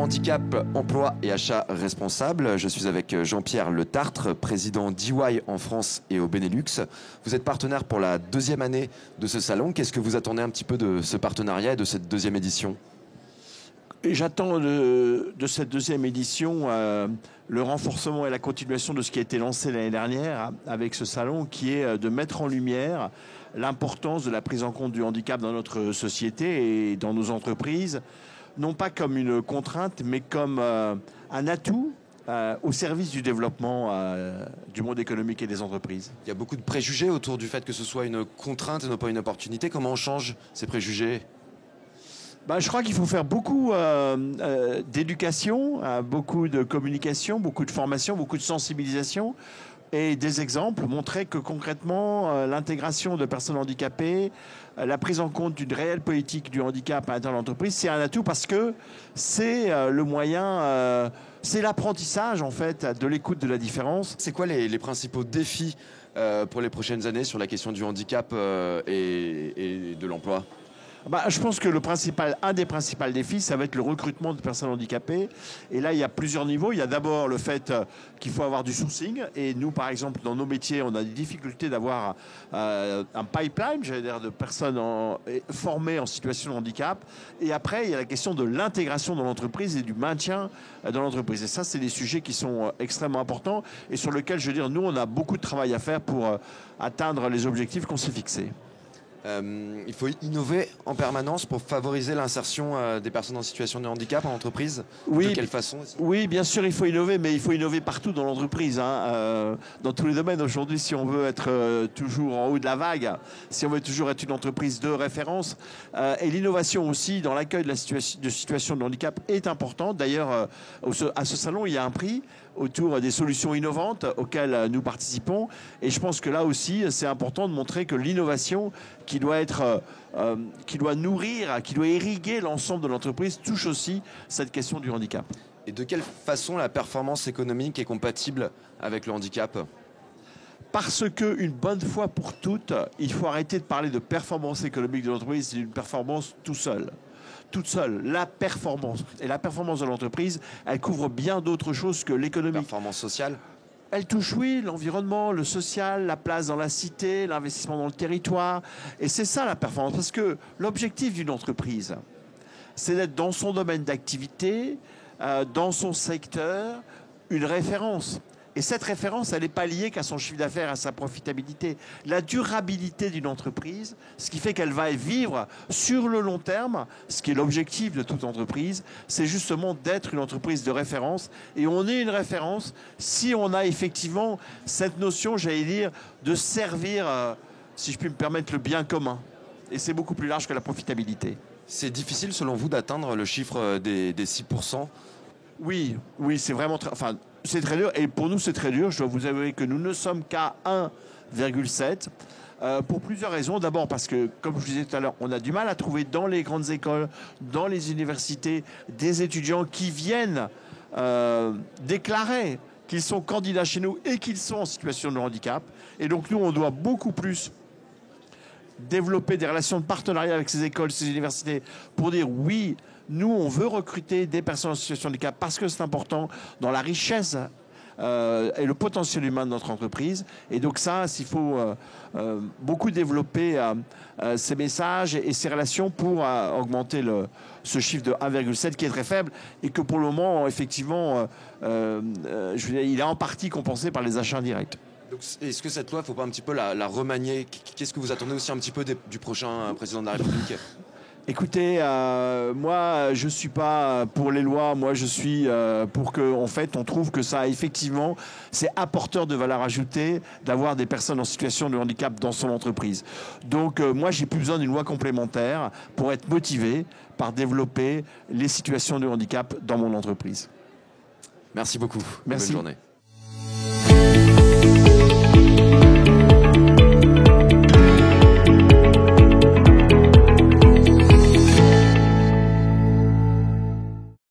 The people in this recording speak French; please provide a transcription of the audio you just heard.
Handicap, emploi et achat responsable. Je suis avec Jean-Pierre Le Tartre, président d'EY en France et au Benelux. Vous êtes partenaire pour la deuxième année de ce salon. Qu'est-ce que vous attendez un petit peu de ce partenariat et de cette deuxième édition ? J'attends de cette deuxième édition le renforcement et la continuation de ce qui a été lancé l'année dernière avec ce salon, qui est de mettre en lumière l'importance de la prise en compte du handicap dans notre société et dans nos entreprises, non pas comme une contrainte, mais comme un atout au service du développement du monde économique et des entreprises. Il y a beaucoup de préjugés autour du fait que ce soit une contrainte et non pas une opportunité. Comment on change ces préjugés ? Je crois qu'il faut faire beaucoup d'éducation, beaucoup de communication, beaucoup de formation, beaucoup de sensibilisation et des exemples, montrer que concrètement l'intégration de personnes handicapées, la prise en compte d'une réelle politique du handicap à l'intérieur de l'entreprise, c'est un atout parce que c'est le moyen, c'est l'apprentissage en fait de l'écoute de la différence. C'est quoi les principaux défis pour les prochaines années sur la question du handicap et de l'emploi ? Je pense que un des principaux défis, ça va être le recrutement de personnes handicapées. Et là, il y a plusieurs niveaux. Il y a d'abord le fait qu'il faut avoir du sourcing. Et nous, par exemple, dans nos métiers, on a des difficultés d'avoir un pipeline, j'allais dire, de personnes formées en situation de handicap. Et après, il y a la question de l'intégration dans l'entreprise et du maintien dans l'entreprise. Et ça, c'est des sujets qui sont extrêmement importants et sur lesquels, je veux dire, nous, on a beaucoup de travail à faire pour atteindre les objectifs qu'on s'est fixés. Il faut innover en permanence pour favoriser l'insertion des personnes en situation de handicap en entreprise. Oui, de quelle façon ? Oui, bien sûr, il faut innover, mais il faut innover partout dans l'entreprise, dans tous les domaines. Aujourd'hui, si on veut être toujours en haut de la vague, si on veut toujours être une entreprise de référence, et l'innovation aussi dans l'accueil de situations de handicap est importante. D'ailleurs, à ce salon, il y a un prix autour des solutions innovantes auxquelles nous participons. Et je pense que là aussi, c'est important de montrer que l'innovation qui doit nourrir, qui doit irriguer l'ensemble de l'entreprise, touche aussi cette question du handicap. Et de quelle façon la performance économique est compatible avec le handicap ? Parce qu'une bonne fois pour toutes, il faut arrêter de parler de performance économique de l'entreprise, c'est une performance toute seule, la performance. Et la performance de l'entreprise, elle couvre bien d'autres choses que l'économie. Performance sociale ? Elle touche, oui, l'environnement, le social, la place dans la cité, l'investissement dans le territoire. Et c'est ça la performance. Parce que l'objectif d'une entreprise, c'est d'être dans son domaine d'activité, dans son secteur, une référence. Et cette référence, elle n'est pas liée qu'à son chiffre d'affaires, à sa profitabilité. La durabilité d'une entreprise, ce qui fait qu'elle va vivre sur le long terme, ce qui est l'objectif de toute entreprise, c'est justement d'être une entreprise de référence. Et on est une référence si on a effectivement cette notion, j'allais dire, de servir, si je puis me permettre, le bien commun. Et c'est beaucoup plus large que la profitabilité. C'est difficile, selon vous, d'atteindre le chiffre des 6%? Oui, c'est vraiment c'est très dur. Et pour nous, c'est très dur. Je dois vous avouer que nous ne sommes qu'à 1,7 pour plusieurs raisons. D'abord parce que, comme je vous disais tout à l'heure, on a du mal à trouver dans les grandes écoles, dans les universités, des étudiants qui viennent déclarer qu'ils sont candidats chez nous et qu'ils sont en situation de handicap. Et donc, nous, on doit beaucoup plus développer des relations de partenariat avec ces écoles, ces universités, pour dire oui, nous, on veut recruter des personnes en situation de handicap parce que c'est important dans la richesse et le potentiel humain de notre entreprise. Et donc ça, il faut beaucoup développer ces messages et ces relations pour augmenter ce chiffre de 1,7 qui est très faible et que pour le moment, effectivement, il est en partie compensé par les achats indirects. Donc, est-ce que cette loi, il ne faut pas un petit peu la remanier ? Qu'est-ce que vous attendez aussi un petit peu du prochain président de la République ? Écoutez, moi, je ne suis pas pour les lois. Moi, je suis pour qu'en fait, on trouve que ça, effectivement, c'est apporteur de valeur ajoutée d'avoir des personnes en situation de handicap dans son entreprise. Donc, moi, j'ai plus besoin d'une loi complémentaire pour être motivé par développer les situations de handicap dans mon entreprise. Merci beaucoup. Merci. Bonne journée.